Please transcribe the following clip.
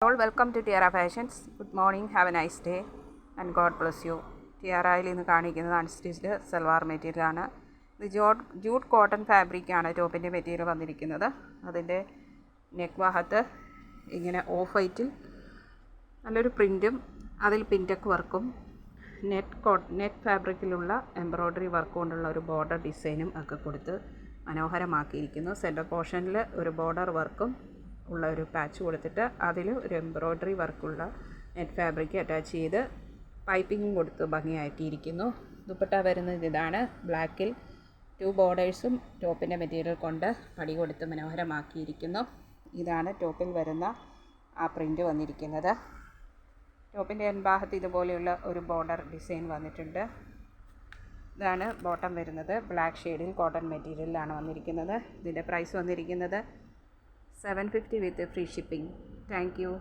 All welcome to Tiara Fashions. Good morning, have a nice day and God bless you. ടിയറയിൽ ഇന്ന് കാണിക്കുന്നത് unstitched salwar material ആണ്. ഇത് jute cotton fabric ആണ് ടോപ്പിൻ്റെ material വന്നിരിക്കുന്നത്. അതിൻ്റെ നെക്ക് ഭാഗത്ത് ഇങ്ങനെ ഓഫ് വൈറ്റിൽ നല്ലൊരു പ്രിൻറ്റും അതിൽ പിൻടെക്ക് വർക്കും നെറ്റ് ഫാബ്രിക്കിലുള്ള എംബ്രോയ്ഡറി വർക്ക് കൊണ്ടുള്ള ഒരു ബോർഡർ ഡിസൈനും ഒക്കെ കൊടുത്ത് മനോഹരമാക്കിയിരിക്കുന്നു. സെൻറ്റർ പോർഷനിൽ ഒരു ബോർഡർ വർക്കും ഉള്ള ഒരു പാച്ച് കൊടുത്തിട്ട് അതിൽ ഒരു എംബ്രോയ്ഡറി വർക്കുള്ള നെറ്റ് ഫാബ്രിക് അറ്റാച്ച് ചെയ്ത് പൈപ്പിങ്ങും കൊടുത്ത് ഭംഗിയാക്കിയിരിക്കുന്നു. ദുപ്പട്ട വരുന്നത് ഇതാണ്. ബ്ലാക്കിൽ 2 ബോർഡേഴ്സും ടോപ്പിൻ്റെ മെറ്റീരിയൽ കൊണ്ട് പടി കൊടുത്ത് മനോഹരമാക്കിയിരിക്കുന്നു. ഇതാണ് ടോപ്പിൽ വരുന്ന ആ പ്രിൻ്റ് വന്നിരിക്കുന്നത്. ടോപ്പിൻ്റെ എൻഭാഗത്ത് ഇതുപോലെയുള്ള ഒരു ബോർഡർ ഡിസൈൻ വന്നിട്ടുണ്ട്. ഇതാണ് ബോട്ടം വരുന്നത്. ബ്ലാക്ക് ഷെയ്ഡിൽ കോട്ടൺ മെറ്റീരിയലിലാണ് വന്നിരിക്കുന്നത്. ഇതിൻ്റെ പ്രൈസ് വന്നിരിക്കുന്നത് $750 with free shipping. Thank you.